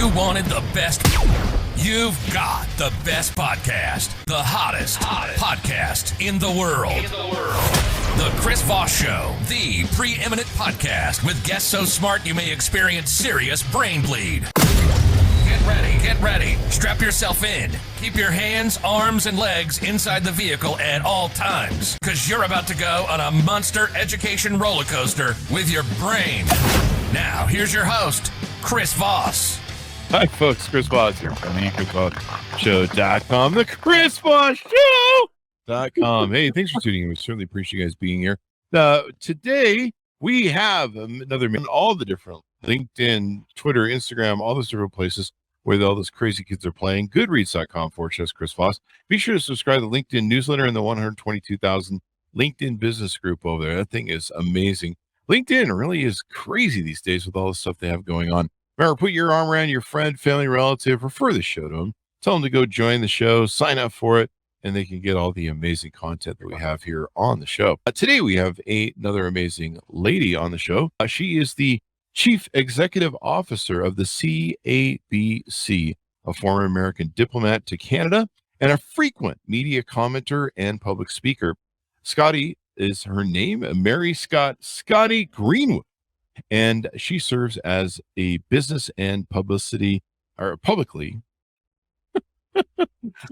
You wanted the best. You've got the best podcast. The hottest podcast in the world. The Chris Voss Show, the preeminent podcast with guests so smart you may experience serious brain bleed. Get ready. Strap yourself in. Keep your hands, arms, and legs inside the vehicle at all times, because you're about to go on a monster education roller coaster with your brain. Now, here's your host, Chris Voss. Hi, folks. Chris Voss here from the ChrisVossShow.com, the ChrisVossShow.com. Hey, thanks for tuning in. We certainly appreciate you guys being here. Today, we have another all the different LinkedIn, Twitter, Instagram, all those different places where all those crazy kids are playing. Goodreads.com/Chris Voss. Be sure to subscribe to the LinkedIn newsletter and the 122,000 LinkedIn business group over there. That thing is amazing. LinkedIn really is crazy these days with all the stuff they have going on. Remember, put your arm around your friend, family, relative, refer the show to them. Tell them to go join the show, sign up for it, and they can get all the amazing content that we have here on the show. Today, we have another amazing lady on the show. She is the Chief Executive Officer of the CABC, a former American diplomat to Canada, and a frequent media commenter and public speaker. Scotty is her name, Maryscott Scotty Greenwood, and she serves as a business and publicly.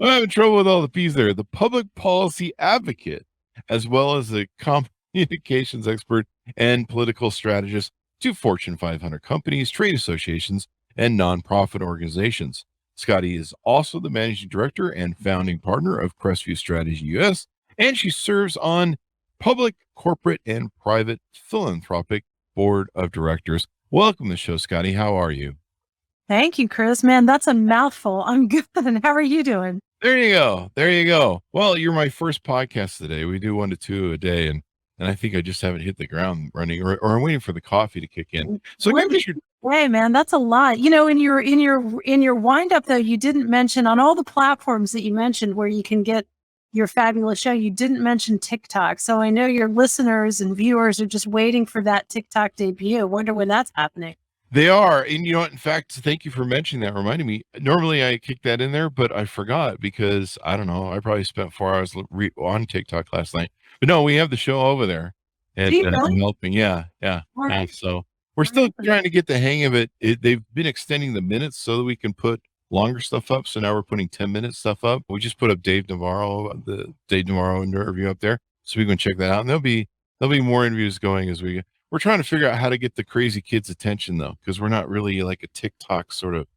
I'm having trouble with all the P's there. The public policy advocate, as well as a communications expert and political strategist to Fortune 500 companies, trade associations, and nonprofit organizations. Scotty is also the managing director and founding partner of Crestview Strategy US, and she serves on public, corporate, and private philanthropic board of directors. Welcome to the show, Scotty. How are you? Thank you, Chris. Man, that's a mouthful. I'm good. And how are you doing? There you go. Well, you're my first podcast today. We do 1 to 2 a day, and I think I just haven't hit the ground running, or I'm waiting for the coffee to kick in. So hey, man, that's a lot. You know, in your wind up though, you didn't mention on all the platforms that you mentioned where you can get your fabulous show. You didn't mention TikTok. So I know your listeners and viewers are just waiting for that TikTok debut. Wonder when that's happening. They are. And you know what? In fact, thank you for mentioning that. Reminding me, normally I kick that in there, but I forgot because I don't know. I probably spent 4 hours on TikTok last night. But no, we have the show over there and I'm helping. Yeah. Right. So we're still trying to get the hang of it. They've been extending the minutes so that we can put longer stuff up. So now we're putting 10-minute stuff up. We just put up the Dave Navarro interview up there. So we can check that out. And there'll be more interviews going as we're trying to figure out how to get the crazy kids' attention though, because we're not really like a TikTok sort of.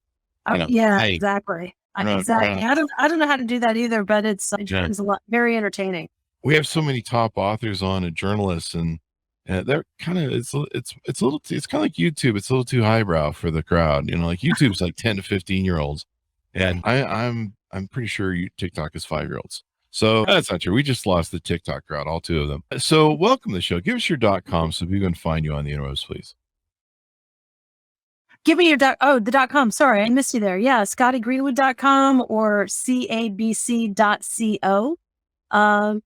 Exactly. Exactly. I don't know how to do that either, but it's a lot, very entertaining. We have so many top authors on and journalists, and they're kind of it's kind of like YouTube. It's a little too highbrow for the crowd. You know, like YouTube's like 10 to 15-year-olds, and I'm pretty sure TikTok is 5-year-olds. So that's not true. We just lost the TikTok crowd, all 2 of them. So welcome to the show. Give us your .com so we can find you on the interwebs, please. Give me your the .com. Sorry, I missed you there. Yeah, ScottyGreenwood.com or CABC.co. Or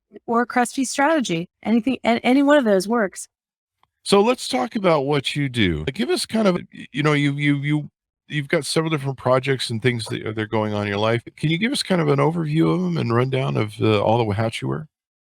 Crestview Strategy. Any one of those works. So let's talk about what you do. Give us kind of, you know, you've got several different projects and things that are going on in your life. Can you give us kind of an overview of them and rundown of all the hats you wear?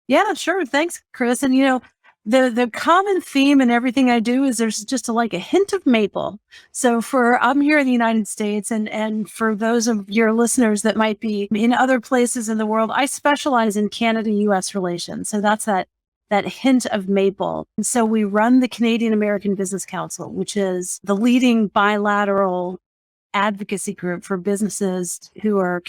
Yeah, sure. Thanks, Chris. And you know, the common theme in everything I do is there's just a hint of maple. So I'm here in the United States, and for those of your listeners that might be in other places in the world, I specialize in Canada-U.S. relations. So that's that hint of maple. And so we run the Canadian American Business Council, which is the leading bilateral advocacy group for businesses who are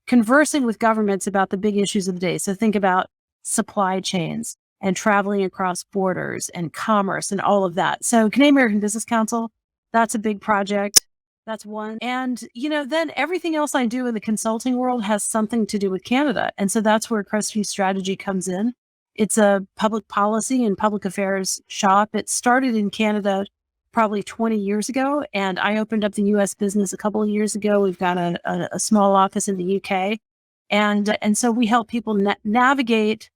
conversing with governments about the big issues of the day. So think about supply chains and traveling across borders and commerce and all of that. So Canadian American Business Council, that's a big project. That's one. And, you know, then everything else I do in the consulting world has something to do with Canada. And so that's where Crestview Strategy comes in. It's a public policy and public affairs shop. It started in Canada probably 20 years ago, and I opened up the U.S. business a couple of years ago. We've got a small office in the U.K. And so we help people navigate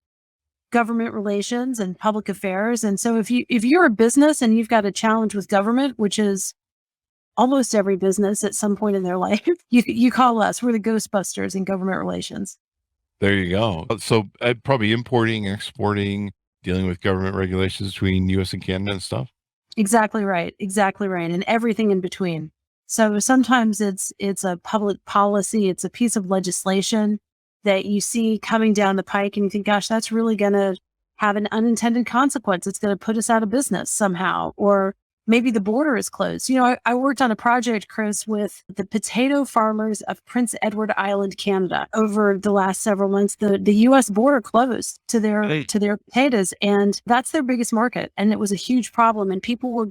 government relations and public affairs. And so if you're a business and you've got a challenge with government, which is almost every business at some point in their life. You call us. We're the Ghostbusters in government relations. There you go. So probably importing, exporting, dealing with government regulations between U.S. and Canada and stuff. Exactly right. Exactly right. And everything in between. So sometimes it's a public policy. It's a piece of legislation that you see coming down the pike and you think, gosh, that's really going to have an unintended consequence. It's going to put us out of business somehow. Or maybe the border is closed. I worked on a project, Chris, with the potato farmers of Prince Edward Island, Canada. Over the last several months, the U.S. border closed to their potatoes, and that's their biggest market. And it was a huge problem, and people were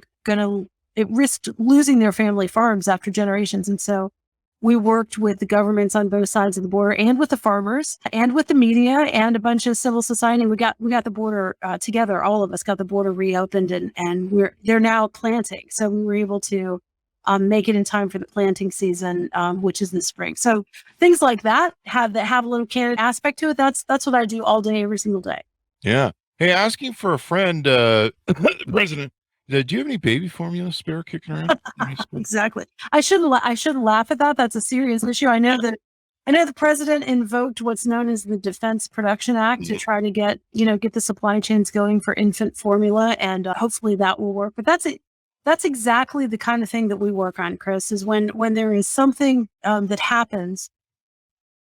it risked losing their family farms after generations. And so we worked with the governments on both sides of the border, and with the farmers, and with the media, and a bunch of civil society. We got the border together. All of us got the border reopened, and they're now planting. So we were able to make it in time for the planting season, which is this spring. So things like that have a little Canada aspect to it. That's what I do all day, every single day. Yeah. Hey, asking for a friend, President. Do you have any baby formula spare kicking around? Exactly. I shouldn't laugh at that. That's a serious issue. I know the president invoked what's known as the Defense Production Act to try to get the supply chains going for infant formula, and hopefully that will work. But that's exactly the kind of thing that we work on, Chris, is when there is something that happens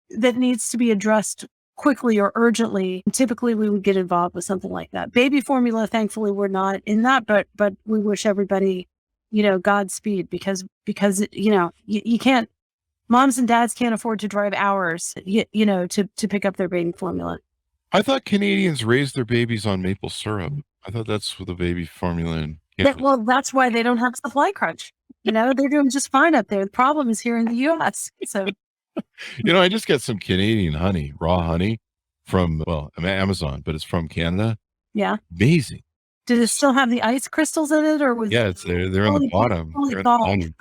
that needs to be addressed quickly or urgently. Typically we would get involved with something like that. Baby formula, thankfully we're not in that, but we wish everybody, Godspeed, because you can't, moms and dads can't afford to drive hours, to pick up their baby formula. I thought Canadians raise their babies on maple syrup. I thought that's what the baby formula in well, that's why they don't have supply crunch. They're doing just fine up there. The problem is here in the U.S. So I just got some Canadian honey, raw honey from, Amazon, but it's from Canada. Yeah. Amazing. Did it still have the ice crystals in it, or was they're on the bottom. They're the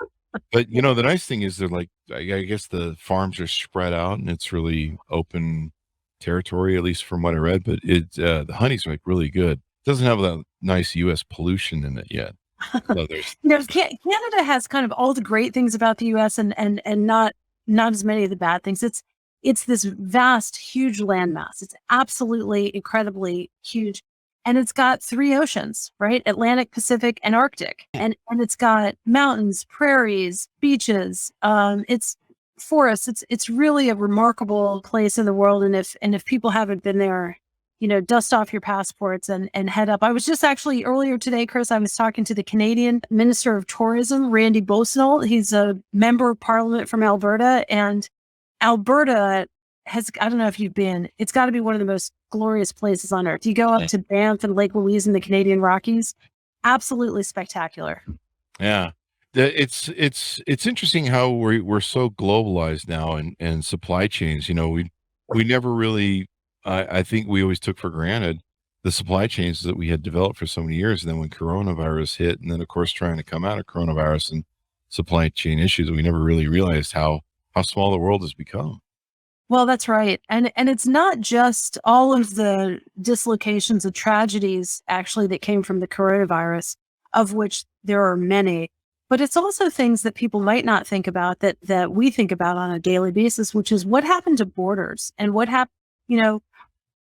but the nice thing is they're like, I guess the farms are spread out and it's really open territory, at least from what I read, but the honey's like really good. It doesn't have that nice U.S. pollution in it yet. So Canada has kind of all the great things about the U.S. and not as many of the bad things. It's this vast, huge landmass. It's absolutely incredibly huge. And it's got 3 oceans, right? Atlantic, Pacific, and Arctic. And it's got mountains, prairies, beaches, it's forests. It's really a remarkable place in the world. And if people haven't been there, dust off your passports and head up. I was just actually earlier today, Chris, I was talking to the Canadian Minister of Tourism, Randy Boissonnault. He's a member of Parliament from Alberta, and Alberta has, I don't know if you've been, it's got to be one of the most glorious places on earth. You go up to Banff and Lake Louise in the Canadian Rockies, absolutely spectacular. Yeah. It's interesting how we're so globalized now and supply chains. We never really, I think we always took for granted the supply chains that we had developed for so many years. And then when coronavirus hit, and then of course trying to come out of coronavirus and supply chain issues, we never really realized how small the world has become. Well, that's right. And it's not just all of the dislocations of tragedies actually that came from the coronavirus, of which there are many, but it's also things that people might not think about that we think about on a daily basis, which is what happened to borders and what happened,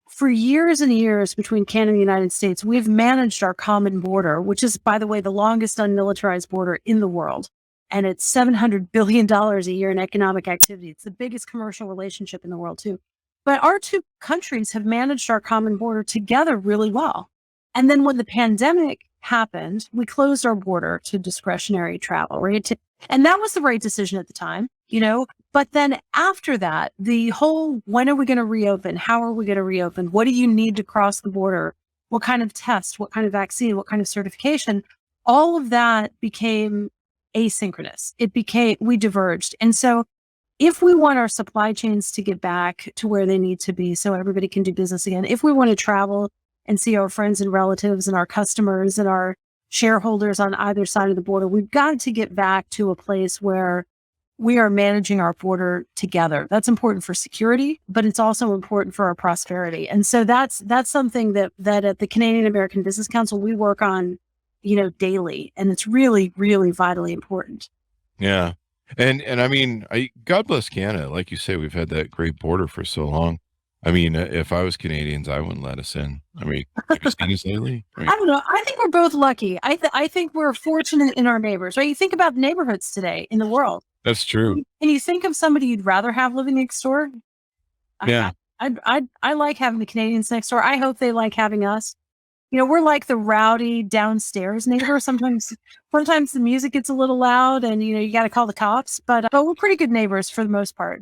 for years and years between Canada and the United States, we've managed our common border, which is, by the way, the longest unmilitarized border in the world. And it's $700 billion a year in economic activity. It's the biggest commercial relationship in the world, too. But our two countries have managed our common border together really well. And then when the pandemic happened, we closed our border to discretionary travel, right? And that was the right decision at the time, But then after that, the whole, when are we going to reopen? How are we going to reopen? What do you need to cross the border? What kind of test? What kind of vaccine? What kind of certification? All of that became asynchronous. We diverged. And so if we want our supply chains to get back to where they need to be so everybody can do business again, if we want to travel and see our friends and relatives and our customers and our shareholders on either side of the border, we've got to get back to a place where we are managing our border together. That's important for security, but it's also important for our prosperity. And so that's something that at the Canadian American Business Council, we work on, daily. And it's really, really vitally important. Yeah. And I mean, God bless Canada. Like you say, we've had that great border for so long. I mean, if I was Canadians, I wouldn't let us in. I mean, have you seen us lately? I I mean, don't know. I think we're both lucky. I think we're fortunate in our neighbors, right? You think about neighborhoods today in the world, that's true. and you think of somebody you'd rather have living next door. Yeah. I like having the Canadians next door. I hope they like having us. We're like the rowdy downstairs neighbor. Sometimes the music gets a little loud, and you got to call the cops. But we're pretty good neighbors for the most part.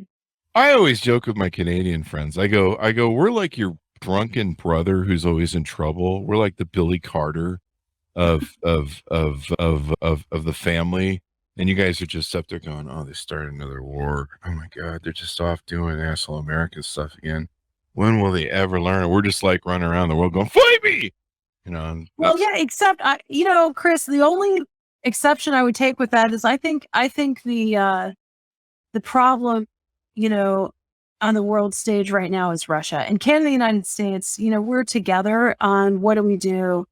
I always joke with my Canadian friends. I go, we're like your drunken brother who's always in trouble. We're like the Billy Carter of the family. And you guys are just up there going, oh, they started another war. Oh my God, they're just off doing asshole American stuff again. When will they ever learn? We're just like running around the world going, fight me. Well, yeah, except Chris, the only exception I would take with that is I think the problem, on the world stage right now is Russia and Canada, the United States. We're together on what do we do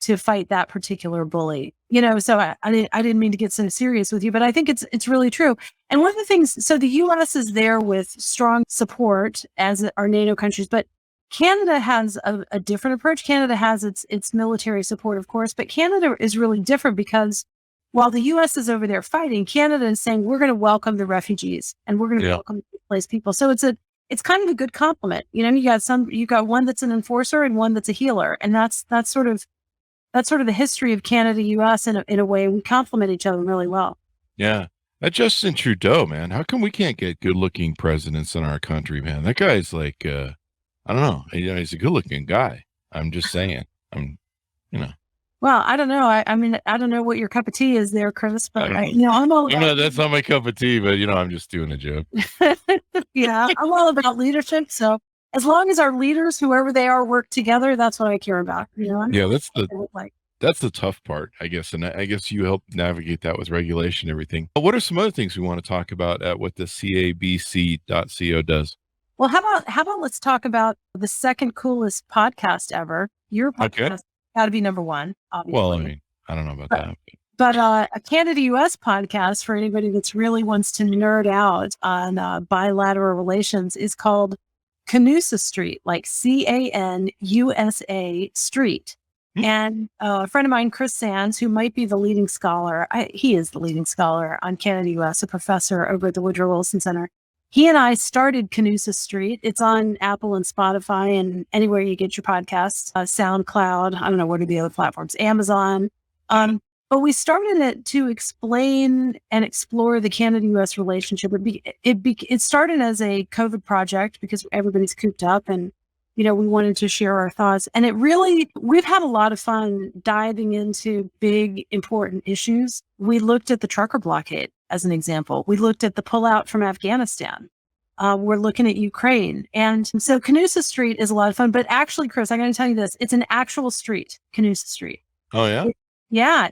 to fight that particular bully. So I didn't mean to get so serious with you, but I think it's really true. And one of the things, so the U.S. is there with strong support as our NATO countries, but Canada has a different approach. Canada has its military support, of course, but Canada is really different because while the U.S. is over there fighting, Canada is saying we're going to welcome the refugees and we're going to welcome displaced people. So it's kind of a good complement. You got one that's an enforcer and one that's a healer, and that's sort of the history of Canada, U.S. in a way. We complement each other really well. Yeah. That Justin Trudeau, man, how come we can't get good looking presidents in our country, man? That guy's like, I don't know. He's a good looking guy. I'm just saying. Well, I don't know. I mean, I don't know what your cup of tea is there, Chris, but I'm all about that's not my cup of tea, but I'm just doing a joke. Yeah, I'm all about leadership. So as long as our leaders, whoever they are, work together, that's what I care about. Yeah, that's the tough part, I guess. And I guess you help navigate that with regulation and everything. But what are some other things we want to talk about at what the CABC.co does? Well, how about let's talk about the second coolest podcast ever. Your podcast got to be number one, obviously. Well, I mean, I don't know about that. But a Canada-U.S. podcast for anybody that's really wants to nerd out on bilateral relations is called Canusa Street, like CANUSA Street. And a friend of mine, Chris Sands, who might be the leading scholar, he is the leading scholar on Canada-U.S., a professor over at the Woodrow Wilson Center. He and I started Canusa Street. It's on Apple and Spotify and anywhere you get your podcasts, SoundCloud. I don't know, what are the other platforms? Amazon. But we started it to explain and explore the Canada-U.S. relationship. It started as a COVID project because everybody's cooped up and, we wanted to share our thoughts. And we've had a lot of fun diving into big, important issues. We looked at the trucker blockade as an example. We looked at the pullout from Afghanistan. We're looking at Ukraine. And so Canusa Street is a lot of fun. But actually, Chris, I'm going to tell you this. It's an actual street, Canusa Street. Oh, yeah? Yeah.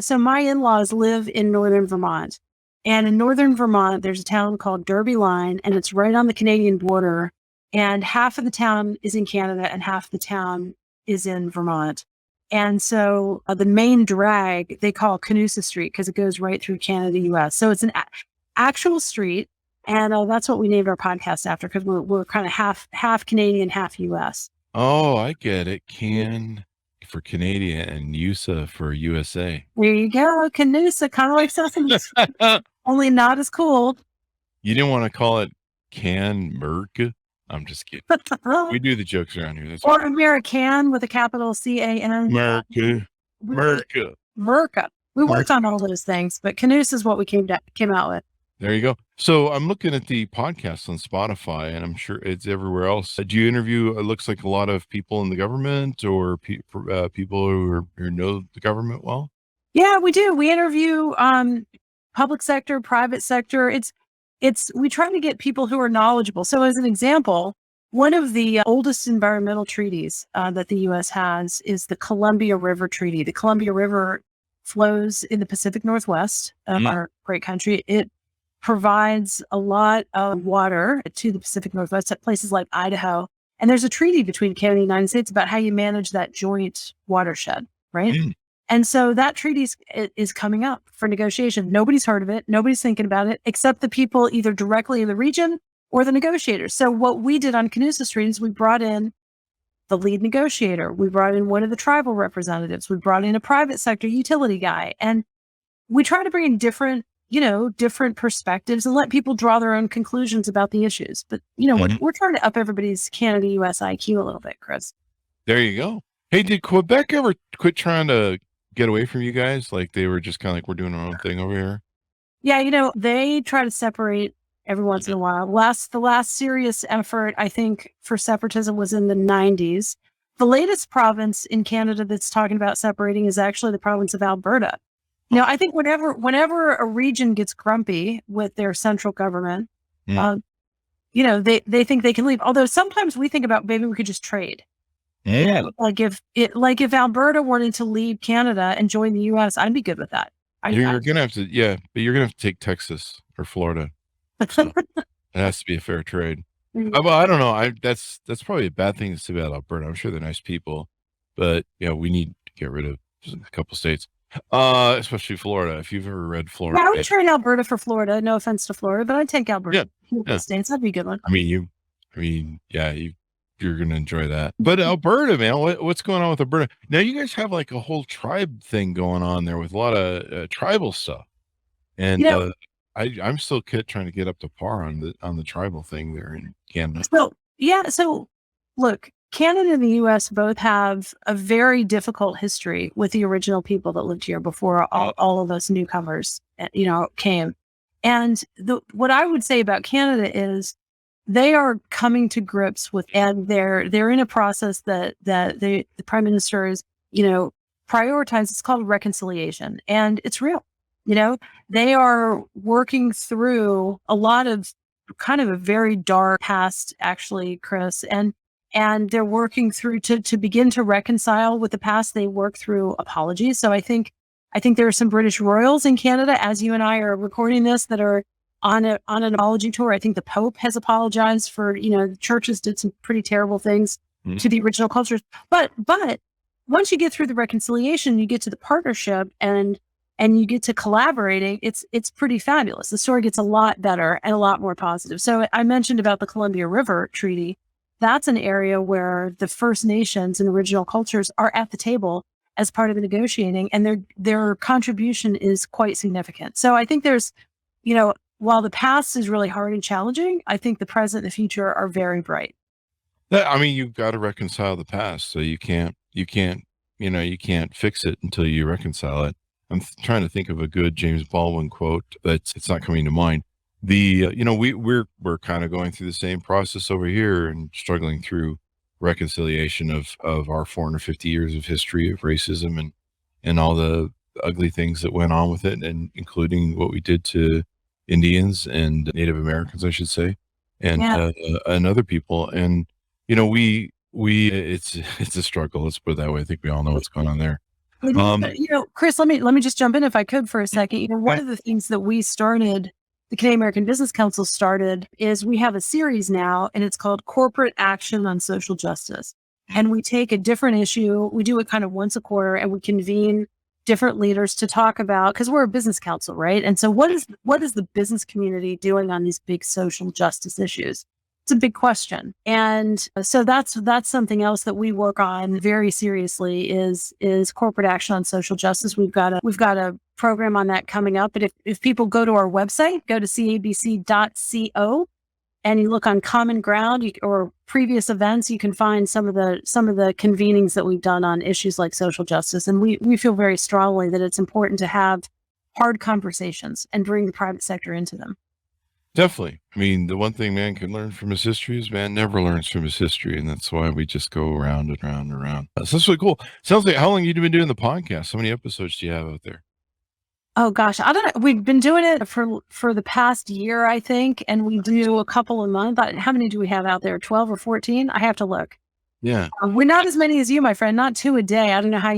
So my in-laws live in northern Vermont. And in northern Vermont, there's a town called Derby Line, and it's right on the Canadian border. And half of the town is in Canada and half the town is in Vermont. And so the main drag they call Canusa Street because it goes right through Canada, U.S. So it's an actual street. And that's what we named our podcast after because we're kind of half Canadian, half U.S. Oh, I get it. Can for Canadian and USA for USA. There you go. Canusa, kind of like Sesame Street, only not as cool. You didn't want to call it Can-Merc? I'm just kidding. We do the jokes around here. Or American with a capital C-A-N. Merca. We worked on all those things, but Canusa is what we came out with. There you go. So I'm looking at the podcast on Spotify, and I'm sure it's everywhere else. Do you interview, it looks like a lot of people in the government or people who know the government well? Yeah, we do. We interview public sector, private sector. We try to get people who are knowledgeable. So as an example, one of the oldest environmental treaties that the U.S. has is the Columbia River Treaty. The Columbia River flows in the Pacific Northwest of our great country. It provides a lot of water to the Pacific Northwest at places like Idaho. And there's a treaty between Canada and the United States about how you manage that joint watershed, right? And so that treaty is coming up for negotiation. Nobody's heard of it. Nobody's thinking about it, except the people either directly in the region or the negotiators. So what we did on Canusa Street is we brought in the lead negotiator. We brought in one of the tribal representatives. We brought in a private sector utility guy. And we try to bring in different perspectives and let people draw their own conclusions about the issues. But, we're trying to up everybody's Canada-US IQ a little bit, Chris. There you go. Hey, did Quebec ever quit trying to get away from you guys? Like they were just kind of like, we're doing our own thing over here? Yeah, they try to separate every once in a while. The last serious effort, I think, for separatism was in the 90s. The latest province in Canada that's talking about separating is actually the province of Alberta. I think whenever a region gets grumpy with their central government, they think they can leave. Although sometimes we think about maybe we could just trade. Yeah. If Alberta wanted to leave Canada and join the US, I'd be good with that. You're gonna have to, but you're gonna have to take Texas or Florida. So it has to be a fair trade. Well, I don't know. That's probably a bad thing to say about Alberta. I'm sure they're nice people, but we need to get rid of a couple states, especially Florida. If you've ever read Florida, I would trade Alberta for Florida. No offense to Florida, but I'd take Alberta. States, that'd be a good one. You're gonna enjoy that. But Alberta, man, what's going on with Alberta? Now you guys have like a whole tribe thing going on there with a lot of tribal stuff, and I'm still trying to get up to par on the tribal thing there in Canada. So look, Canada and the US both have a very difficult history with the original people that lived here before all of those newcomers, came. And what I would say about Canada is they are coming to grips with, and they're in a process that the Prime Minister is, prioritized. It's called reconciliation, and it's real. They are working through a lot of kind of a very dark past, actually, Chris, and they're working through to begin to reconcile with the past. They work through apologies. So I think there are some British royals in Canada, as you and I are recording this, that are on an apology tour. I think the Pope has apologized for, the churches did some pretty terrible things to the original cultures. But once you get through the reconciliation, you get to the partnership and you get to collaborating, it's pretty fabulous. The story gets a lot better and a lot more positive. So I mentioned about the Columbia River Treaty. That's an area where the First Nations and original cultures are at the table as part of the negotiating, and their contribution is quite significant. So I think there's, while the past is really hard and challenging, I think the present and the future are very bright. You've got to reconcile the past, so you can't fix it until you reconcile it. I'm trying to think of a good James Baldwin quote, but it's not coming to mind. We're kind of going through the same process over here and struggling through reconciliation of our 450 years of history of racism and all the ugly things that went on with it, and including what we did to Indians and Native Americans, I should say, and other people. And it's a struggle. Let's put it that way. I think we all know what's going on there. Chris, let me just jump in if I could for a second. One of the things that we started, the Canadian American Business Council started, is we have a series now, and it's called Corporate Action on Social Justice. And we take a different issue, we do it kind of once a quarter, and we convene different leaders to talk about, because we're a business council, right? And so what is the business community doing on these big social justice issues? It's a big question. And so that's something else that we work on very seriously is corporate action on social justice. We've got a program on that coming up. But if people go to our website, go to CABC.co, and you look on Common Ground or previous events, you can find some of the convenings that we've done on issues like social justice. And we feel very strongly that it's important to have hard conversations and bring the private sector into them. Definitely. The one thing man can learn from his history is man never learns from his history. And that's why we just go around and around and around. So that's really cool. Sounds like, how long have you been doing the podcast? How many episodes do you have out there? Oh gosh, I don't know. We've been doing it for the past year, I think. And we do a couple a month. How many do we have out there? 12 or 14? I have to look. Yeah. We're not as many as you, my friend, not 2 a day. I don't know how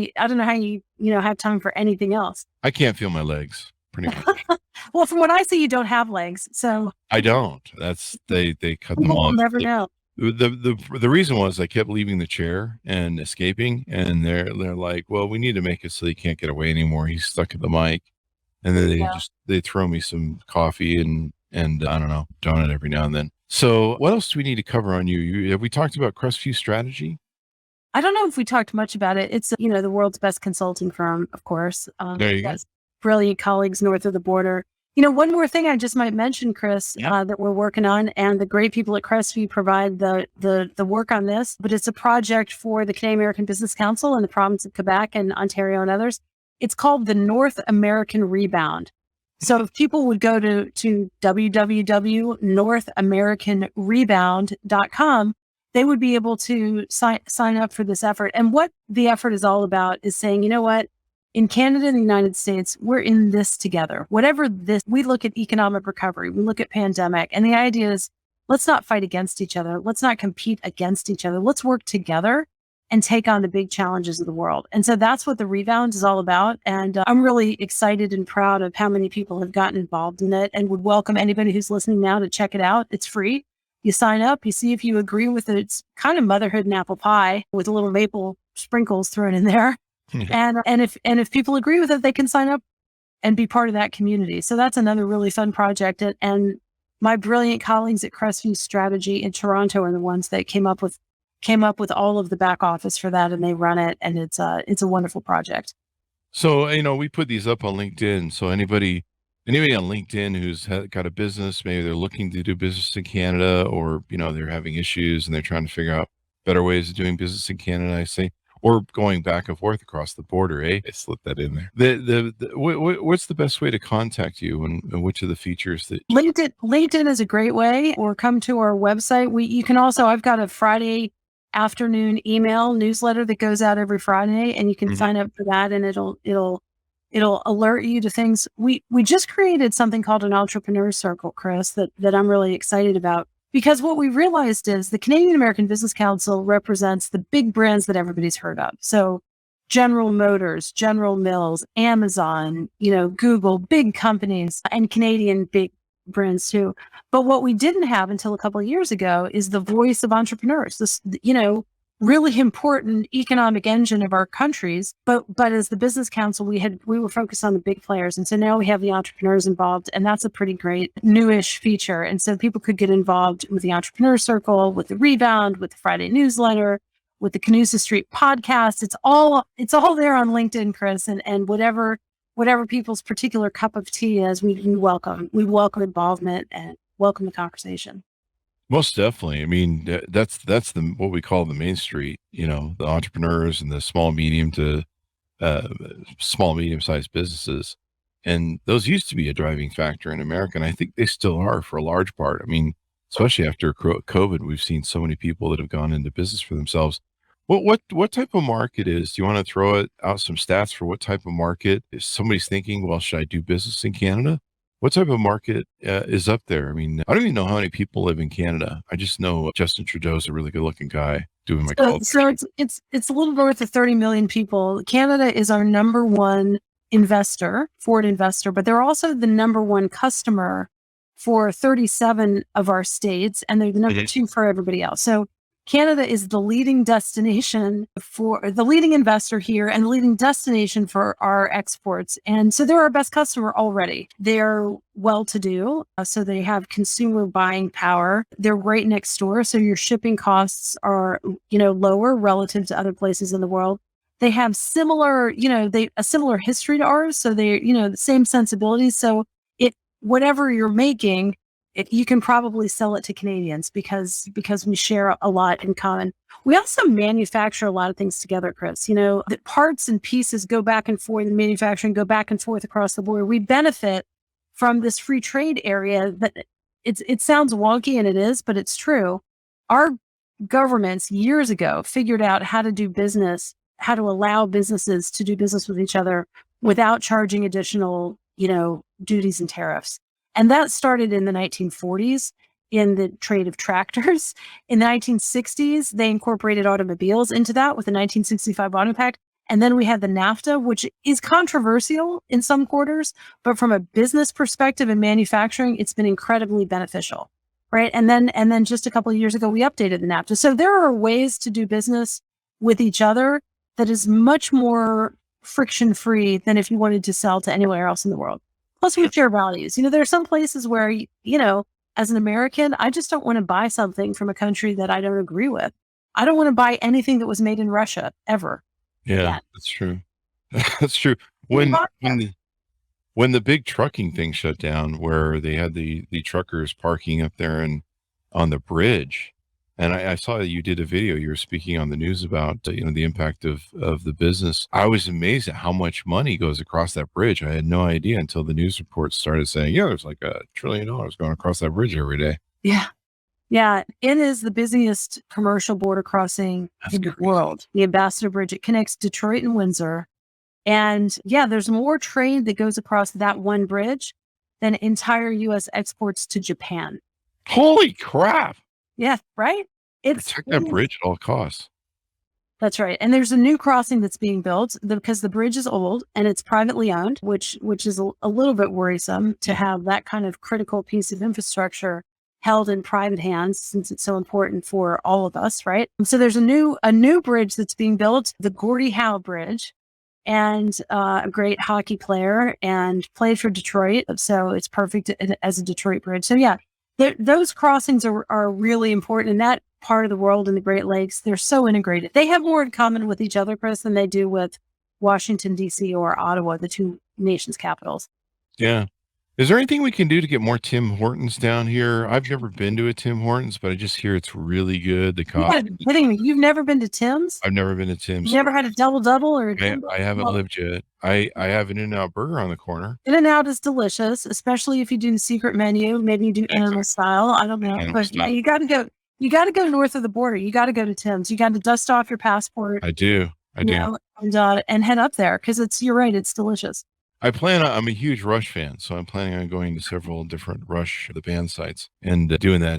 you have time for anything else. I can't feel my legs. Pretty much. Well, from what I see, you don't have legs, so I don't. That's they cut them off. Never know. The reason was I kept leaving the chair and escaping, and they're like, well, we need to make it so he can't get away anymore. He's stuck at the mic. And then they throw me some coffee and I don't know, donut every now and then. So what else do we need to cover on you? Have we talked about Crestview strategy? I don't know if we talked much about it. It's, the world's best consulting firm, of course. There you go. Brilliant colleagues north of the border. One more thing I just might mention, Chris, that we're working on, and the great people at Crestview provide the work on this, but it's a project for the Canadian American Business Council in the province of Quebec and Ontario and others. It's called the North American Rebound. So if people would go to www.northamericanrebound.com, they would be able to sign up for this effort. And what the effort is all about is saying, you know what? In Canada and the United States, we're in this together. Whatever this, we look at economic recovery, we look at pandemic, and the idea is let's not fight against each other. Let's not compete against each other. Let's work together and take on the big challenges of the world. And so that's what the Rebound is all about. And I'm really excited and proud of how many people have gotten involved in it, and would welcome anybody who's listening now to check it out. It's free. You sign up, you see if you agree with it. It's kind of motherhood and apple pie with a little maple sprinkles thrown in there. And if people agree with it, they can sign up and be part of that community. So that's another really fun project. And my brilliant colleagues at Crestview Strategy in Toronto are the ones that came up with all of the back office for that, and they run it, and it's a wonderful project. So, we put these up on LinkedIn. So anybody on LinkedIn who's got a business, maybe they're looking to do business in Canada, or, they're having issues and they're trying to figure out better ways of doing business in Canada, I say, or going back and forth across the border, I slipped that in there. What's the best way to contact you, and which of the features that LinkedIn is a great way, or come to our website. You can also, I've got a Friday afternoon email newsletter that goes out every Friday, and you can sign up for that, and it'll alert you to things. We just created something called an entrepreneur circle, Chris, that I'm really excited about, because what we realized is the Canadian American Business Council represents the big brands that everybody's heard of. So General Motors, General Mills, Amazon, Google, big companies, and Canadian big brands too. But what we didn't have until a couple of years ago is the voice of entrepreneurs, this, really important economic engine of our countries. But as the Business Council, we were focused on the big players. And so now we have the entrepreneurs involved, and that's a pretty great newish feature. And so people could get involved with the Entrepreneur Circle, with the Rebound, with the Friday newsletter, with the Canusa Street podcast. It's all there on LinkedIn, Chris, and whatever people's particular cup of tea is, we welcome involvement and welcome the conversation. Most definitely. I mean, that's what we call the Main Street, the entrepreneurs and the small, medium-sized businesses. And those used to be a driving factor in America. And I think they still are for a large part. I mean, especially after COVID, we've seen so many people that have gone into business for themselves. What type of market is, do you want to throw out some stats for what type of market if somebody's thinking, well, should I do business in Canada? What type of market is up there? I mean, I don't even know how many people live in Canada. I just know Justin Trudeau's a really good looking guy doing my culture. So it's a little north of 30 million people. Canada is our number one Ford investor, but they're also the number one customer for 37 of our states, and they're the number two for everybody else. So Canada is the leading destination for the leading investor here and the leading destination for our exports. And so they're our best customer already. They're well-to-do, so they have consumer buying power. They're right next door, so your shipping costs are, lower relative to other places in the world. They have similar, a similar history to ours, so they, the same sensibilities. So whatever you're making, you can probably sell it to Canadians because we share a lot in common. We also manufacture a lot of things together, Chris. The parts and pieces go back and forth, and manufacturing go back and forth across the border. We benefit from this free trade area that it sounds wonky, and it is, but it's true. Our governments years ago figured out how to do business, how to allow businesses to do business with each other without charging additional, duties and tariffs. And that started in the 1940s in the trade of tractors. In the 1960s, they incorporated automobiles into that with the 1965 Auto Pact. And then we had the NAFTA, which is controversial in some quarters, but from a business perspective and manufacturing, it's been incredibly beneficial. right? And then just a couple of years ago, we updated the NAFTA. So there are ways to do business with each other that is much more friction-free than if you wanted to sell to anywhere else in the world. Plus, we share values. There are some places where, as an American, I just don't want to buy something from a country that I don't agree with. I don't want to buy anything that was made in Russia ever. Yeah, that's true. That's true. When the big trucking thing shut down, where they had the truckers parking up there and on the bridge, and I saw you did a video. You were speaking on the news about the impact of the business. I was amazed at how much money goes across that bridge. I had no idea until the news reports started saying, there's like $1 trillion going across that bridge every day. Yeah, it is the busiest commercial border crossing in the world. The Ambassador Bridge, it connects Detroit and Windsor. And there's more trade that goes across that one bridge than entire U.S. exports to Japan. Holy crap. Yeah, right? Protect that bridge at all costs. That's right. And there's a new crossing that's being built because the bridge is old and it's privately owned, which is a little bit worrisome to have that kind of critical piece of infrastructure held in private hands, since it's so important for all of us, right? So there's a new bridge that's being built, the Gordie Howe Bridge, and a great hockey player and played for Detroit. So it's perfect as a Detroit bridge. So those crossings are really important in that part of the world in the Great Lakes. They're so integrated. They have more in common with each other, Chris, than they do with Washington, D.C. or Ottawa, the two nations' capitals. Yeah. Is there anything we can do to get more Tim Hortons down here? I've never been to a Tim Hortons, but I just hear it's really good. The coffee. You gotta be kidding me. You've never been to Tim's? I've never been to Tim's. You've never had a double or I haven't lived yet. I have an In-N-Out burger on the corner. In-N-Out is delicious, especially if you do the secret menu. Maybe you do animal style. I don't know. But you got to go. You got to go north of the border. You got to go to Tim's. You got to dust off your passport. I do. And head up there because you're right. It's delicious. I'm a huge Rush fan, so I'm planning on going to several different Rush, the band sites, and doing that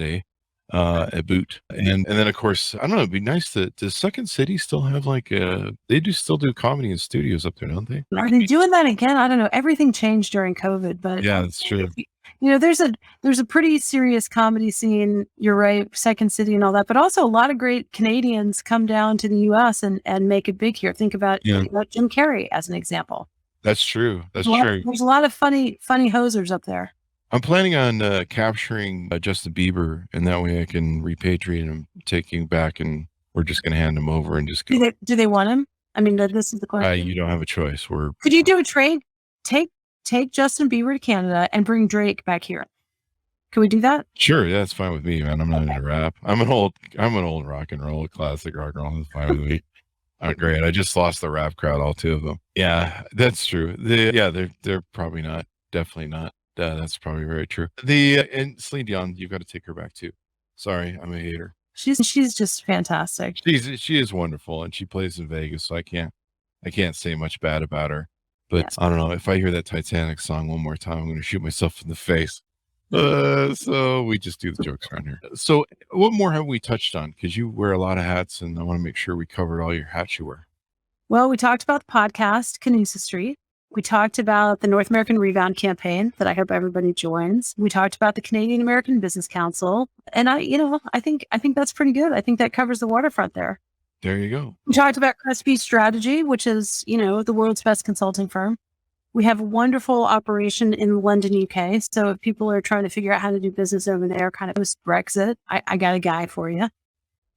at Boot. And then, of course, I don't know, it'd be nice does Second City still have they still do comedy in studios up there, don't they? Are they doing that again? I don't know. Everything changed during COVID, but yeah, that's true. There's a pretty serious comedy scene. You're right, Second City and all that, but also a lot of great Canadians come down to the U.S. and make it big here. Think about Jim Carrey as an example. That's true. That's true. There's a lot of funny hosers up there. I'm planning on capturing Justin Bieber, and that way I can repatriate him, take him back, and we're just going to hand him over and just go. Do they want him? I mean, this is the question. You don't have a choice. Could you do a trade? Take Justin Bieber to Canada and bring Drake back here. Can we do that? Sure, yeah, that's fine with me, man. I'm not into rap. I'm an old rock and roll, classic rock and roll. That's fine with me. Oh, great. I just lost the rap crowd, all two of them. Yeah, that's true. They're probably not. Definitely not. That's probably very true. And Celine Dion, you've got to take her back too. Sorry, I'm a hater. She's just fantastic. She is wonderful, and she plays in Vegas, so I can't say much bad about her. But yes. I don't know, if I hear that Titanic song one more time, I'm going to shoot myself in the face. So we just do the jokes around here. So what more have we touched on? Because you wear a lot of hats, and I want to make sure we covered all your hats you wear. Well, we talked about the podcast, Canusa Street. We talked about the North American Rebound Campaign that I hope everybody joins. We talked about the Canadian American Business Council. And I think that's pretty good. I think that covers the waterfront there. There you go. We talked about Crestview Strategy, which is, the world's best consulting firm. We have a wonderful operation in London, UK. So if people are trying to figure out how to do business over there, kind of post-Brexit, I got a guy for you.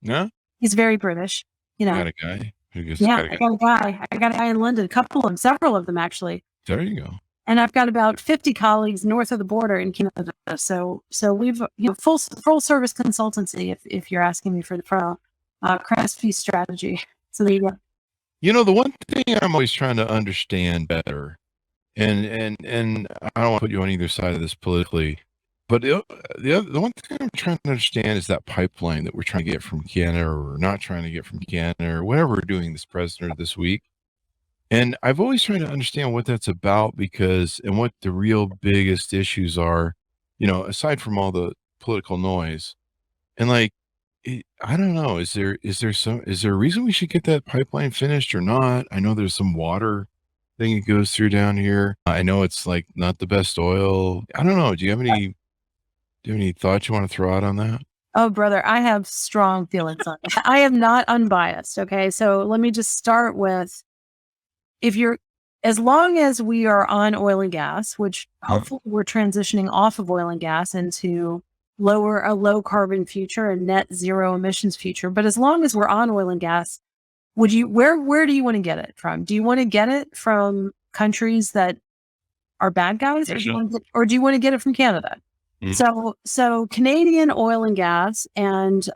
Yeah? He's very British. You got a guy? I got a guy in London, several of them, actually. There you go. And I've got about 50 colleagues north of the border in Canada. So we've, full service consultancy, if you're asking me for Crestview Strategy. So there you go. The one thing I'm always trying to understand better, and I don't want to put you on either side of this politically, but the one thing I'm trying to understand is that pipeline that we're trying to get from Canada, or not trying to get from Canada, or whatever we're doing this president this week. And I've always tried to understand what that's about, and what the real biggest issues are, aside from all the political noise. And I don't know, is there a reason we should get that pipeline finished or not? I know there's some water thing that goes through down here. I know it's not the best oil. I don't know. Do you have any Do you have any thoughts you want to throw out on that? Oh, brother, I have strong feelings on it. I am not unbiased. Okay. So let me just start with, as long as we are on oil and gas, which hopefully we're transitioning off of oil and gas into a low carbon future and net zero emissions future. But as long as we're on oil and gas, where do you want to get it from? Do you want to get it from countries that are bad guys, or do you want to get it from Canada? So Canadian oil and gas and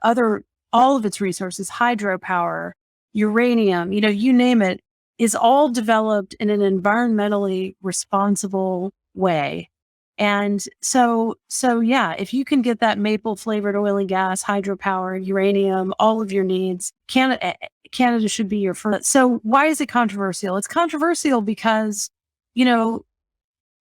all of its resources, hydropower, uranium, you name it, is all developed in an environmentally responsible way. And so yeah, if you can get that maple flavored oil and gas, hydropower, uranium, all of your needs, Canada should be your first. So why is it controversial? It's controversial because,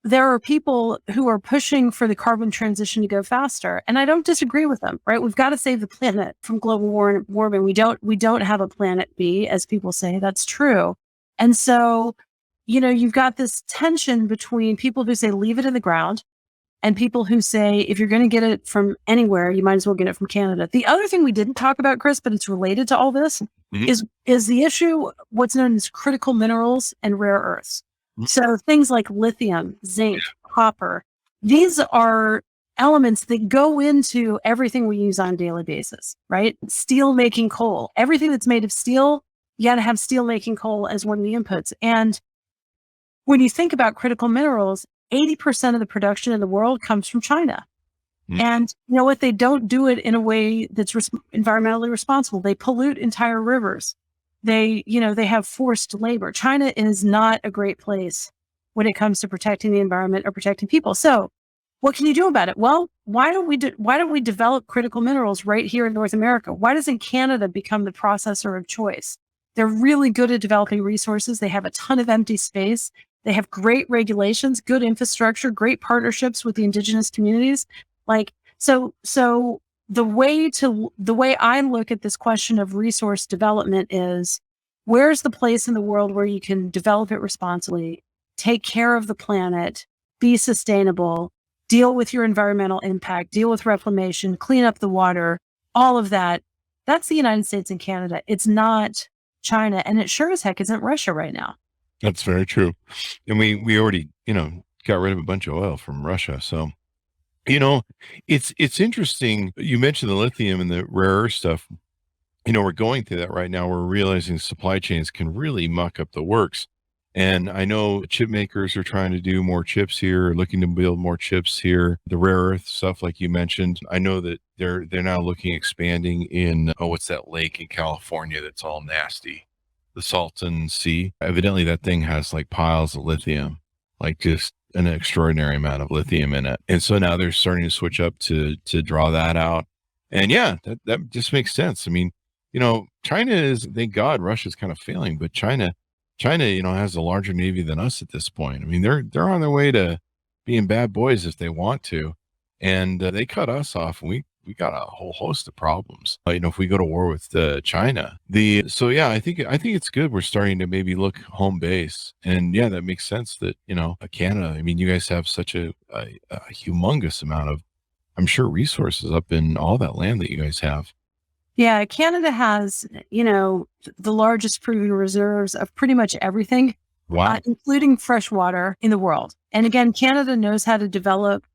there are people who are pushing for the carbon transition to go faster. And I don't disagree with them, right? We've got to save the planet from global warming. We don't have a planet B, as people say. That's true. And so, you've got this tension between people who say, leave it in the ground, and people who say, if you're going to get it from anywhere, you might as well get it from Canada. The other thing we didn't talk about, Chris, but it's related to all this, is the issue, what's known as critical minerals and rare earths. So things like lithium, zinc, copper, these are elements that go into everything we use on a daily basis, right? Steel making coal, everything that's made of steel, you got to have steel making coal as one of the inputs. And when you think about critical minerals, 80% of the production in the world comes from China. And you know what? They don't do it in a way that's environmentally responsible. They pollute entire rivers. They have forced labor. China is not a great place when it comes to protecting the environment or protecting people. So what can you do about it? Well, why don't we develop critical minerals right here in North America? Why doesn't Canada become the processor of choice? They're really good at developing resources. They have a ton of empty space. They have great regulations, good infrastructure, great partnerships with the indigenous communities. So the way I look at this question of resource development is, where's the place in the world where you can develop it responsibly, take care of the planet, be sustainable, deal with your environmental impact, deal with reclamation, clean up the water, all of that. That's the United States and Canada. It's not China, and it sure as heck isn't Russia right now. That's very true. And we already, got rid of a bunch of oil from Russia. So, it's interesting. You mentioned the lithium and the rare earth stuff. We're going through that right now. We're realizing supply chains can really muck up the works. And I know chip makers are trying to do more chips here, looking to build more chips here. The rare earth stuff, like you mentioned, I know that they're now looking expanding in, what's that lake in California that's all nasty? The Salton Sea. Evidently that thing has like piles of lithium, like just an extraordinary amount of lithium in it. And so now they're starting to switch up to draw that out. And yeah, that just makes sense. I mean, China is, thank God, Russia's kind of failing, but China, has a larger Navy than us at this point. I mean, they're on their way to being bad boys if they want to. And they cut us off, and we got a whole host of problems. If we go to war with China, so yeah, I think it's good. We're starting to maybe look home base, and yeah, that makes sense that, Canada, I mean, you guys have such a humongous amount of, I'm sure, resources up in all that land that you guys have. Yeah. Canada has, the largest proven reserves of pretty much everything, including fresh water in the world. And again, Canada knows how to develop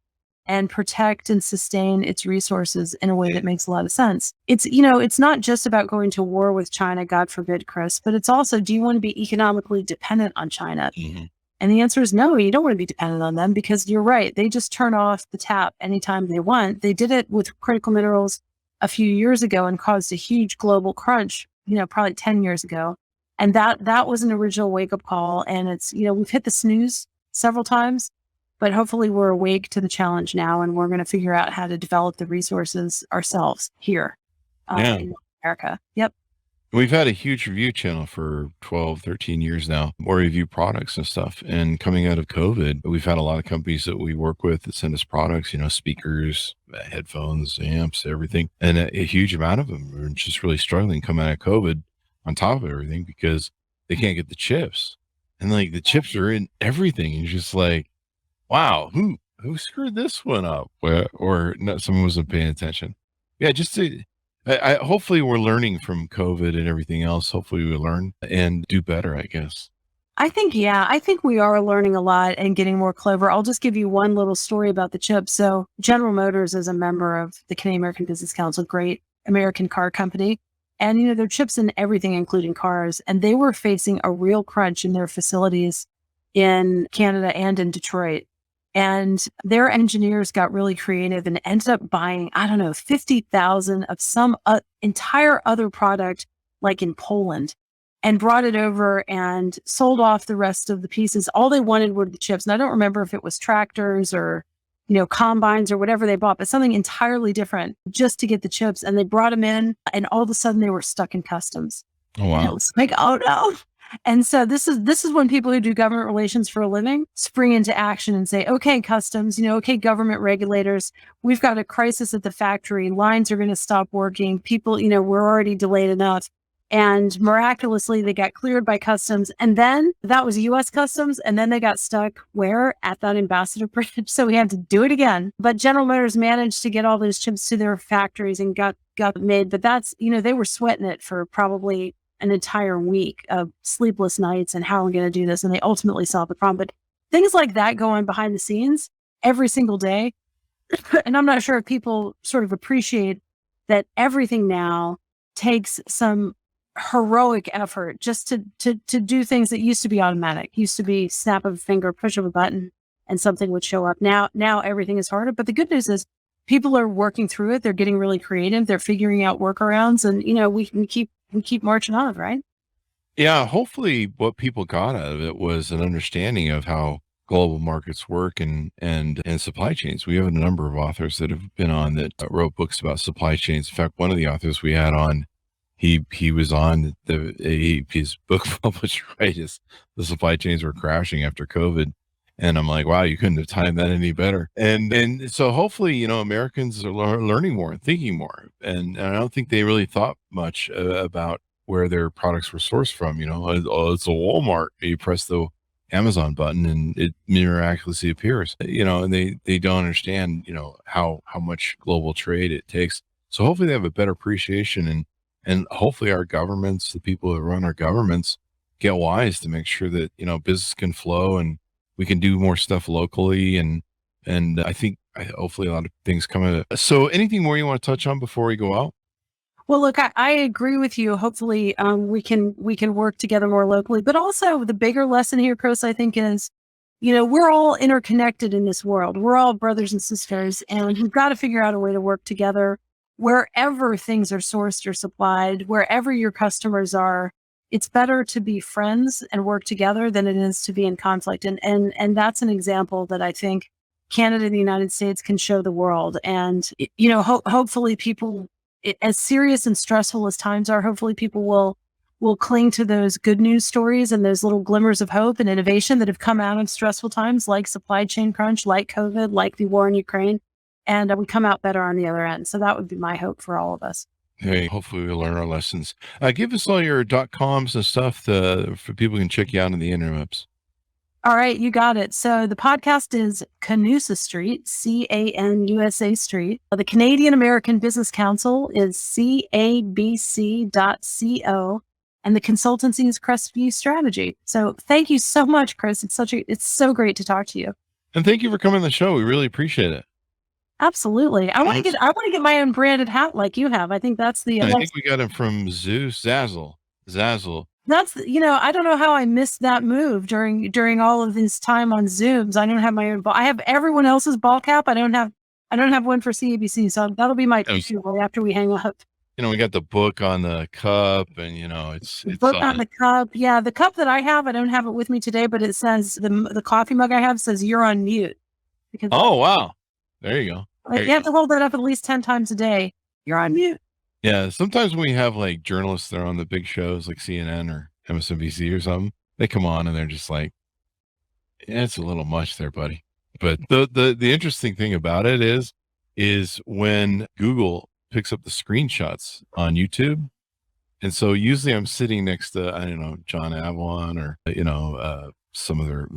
and protect and sustain its resources in a way that makes a lot of sense. It's, it's not just about going to war with China, God forbid, Chris, but it's also, do you want to be economically dependent on China? Mm-hmm. And the answer is no, you don't want to be dependent on them, because you're right. They just turn off the tap anytime they want. They did it with critical minerals a few years ago and caused a huge global crunch, probably 10 years ago. And that was an original wake-up call. And it's, we've hit the snooze several times, but hopefully we're awake to the challenge now, and we're going to figure out how to develop the resources ourselves here in America. Yep. We've had a huge review channel for 12, 13 years now, where we review products and stuff. And coming out of COVID, we've had a lot of companies that we work with that send us products, speakers, headphones, amps, everything. And a huge amount of them are just really struggling coming out of COVID on top of everything, because they can't get the chips. And like the chips are in everything. And you're just like, wow, who screwed this one up? Or no, someone wasn't paying attention. Yeah, just to, hopefully we're learning from COVID and everything else. Hopefully we learn and do better, I guess. I think we are learning a lot and getting more clever. I'll just give you one little story about the chips. So General Motors is a member of the Canadian American Business Council, great American car company. And, you know, their chips in everything, including cars. And they were facing a real crunch in their facilities in Canada and in Detroit. And their engineers got really creative and ended up buying, 50,000 of some entire other product, like in Poland, and brought it over and sold off the rest of the pieces. All they wanted were the chips. And I don't remember if it was tractors or, combines or whatever they bought, but something entirely different just to get the chips. And they brought them in, and all of a sudden they were stuck in customs. Oh, wow. And it was like, oh no. And so this is when people who do government relations for a living spring into action and say, okay, customs, okay, government regulators, we've got a crisis at the factory. Lines are going to stop working. People, we're already delayed enough. And miraculously, they got cleared by customs. And then that was U.S. customs. And then they got stuck where? At that ambassador bridge. So we had to do it again. But General Motors managed to get all those chips to their factories and got made. But that's, they were sweating it for probably an entire week of sleepless nights and how are we going to do this? And they ultimately solved the problem. But things like that go on behind the scenes every single day. And I'm not sure if people sort of appreciate that everything now takes some heroic effort just to do things that used to be automatic, used to be snap of a finger, push of a button, and something would show up. Now everything is harder. But the good news is people are working through it. They're getting really creative. They're figuring out workarounds, and we can keep marching on, right? Yeah, hopefully what people got out of it was an understanding of how global markets work and supply chains. We have a number of authors that have been on that wrote books about supply chains. In fact, one of the authors we had on, he was on his book published right as the supply chains were crashing after COVID. And I'm like, wow, you couldn't have timed that any better. And so hopefully, Americans are learning more and thinking more. And I don't think they really thought much about where their products were sourced from. It's a Walmart. You press the Amazon button and it miraculously appears, and they don't understand, how much global trade it takes. So hopefully they have a better appreciation, and hopefully our governments, the people that run our governments, get wise to make sure that, business can flow and we can do more stuff locally. And I think hopefully a lot of things come out of it. So anything more you want to touch on before we go out? Well, look, I agree with you. Hopefully we can work together more locally, but also the bigger lesson here, Chris, I think is, we're all interconnected in this world. We're all brothers and sisters, and we've got to figure out a way to work together wherever things are sourced or supplied, wherever your customers are. It's better to be friends and work together than it is to be in conflict. And that's an example that I think Canada and the United States can show the world. And, hopefully people, as serious and stressful as times are, hopefully people will cling to those good news stories and those little glimmers of hope and innovation that have come out of stressful times, like supply chain crunch, like COVID, like the war in Ukraine. And we come out better on the other end. So that would be my hope for all of us. Hey, hopefully we'll learn our lessons. Give us all your .coms and stuff for people who can check you out on the interwebs. All right, you got it. So the podcast is Canusa Street, CANUSA Street. The Canadian American Business Council is CABC.co, and the consultancy is Crestview Strategy. So thank you so much, Chris. It's so great to talk to you. And thank you for coming on the show. We really appreciate it. Absolutely. I want to get my own branded hat like you have. I think that's the. I think we got it from Zazzle. That's, I don't know how I missed that move during all of this time on Zooms. I don't have my own ball. I have everyone else's ball cap. I don't have one for CABC. So that'll be my issue after we hang up. We got the book on the cup, and it's book on the cup. Yeah, the cup that I have, I don't have it with me today, but it says the coffee mug I have says you're on mute. Because wow, there you go. You have to hold that up at least 10 times a day. You're on mute. Yeah, sometimes when we have like journalists that are on the big shows like CNN or MSNBC or something, they come on and they're just like, it's a little much there, buddy. But the interesting thing about it is when Google picks up the screenshots on YouTube. And so usually I'm sitting next to, I don't know, John Avalon or, some other,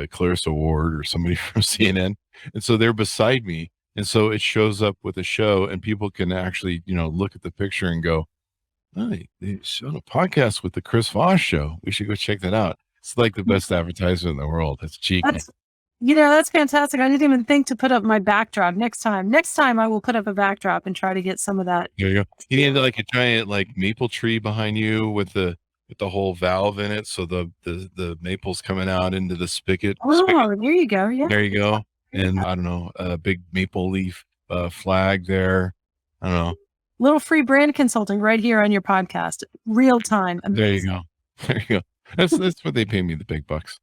Clarissa Ward or somebody from CNN. And so they're beside me. And so it shows up with a show, and people can actually, look at the picture and go, oh, they showed a podcast with the Chris Voss Show. We should go check that out. It's like the best advertisement in the world. That's cheeky. That's fantastic. I didn't even think to put up my backdrop next time. Next time I will put up a backdrop and try to get some of that. There you go. You need like a giant maple tree behind you with the whole valve in it, so the maple's coming out into the spigot. Oh, there you go. Yeah. There you go. And I don't know, a big maple leaf flag there. I don't know. Little free brand consulting right here on your podcast. Real time. Amazing. There you go. There you go. That's what they pay me, the big bucks.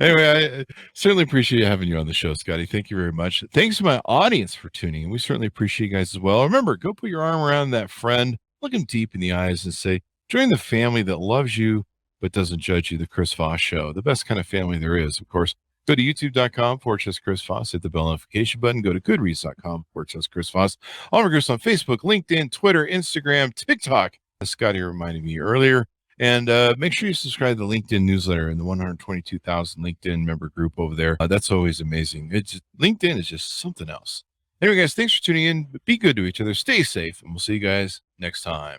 Anyway, I certainly appreciate having you on the show, Scotty. Thank you very much. Thanks to my audience for tuning in. We certainly appreciate you guys as well. Remember, go put your arm around that friend, look him deep in the eyes and say, join the family that loves you but doesn't judge you, the Chris Voss Show. The best kind of family there is, of course. Go to youtube.com/Chris Voss, hit the bell notification button, go to goodreads.com/Chris Voss. All of our groups on Facebook, LinkedIn, Twitter, Instagram, TikTok, as Scotty reminded me earlier. And make sure you subscribe to the LinkedIn newsletter in the 122,000 LinkedIn member group over there. That's always amazing. LinkedIn is just something else. Anyway, guys, thanks for tuning in. Be good to each other. Stay safe, and we'll see you guys next time.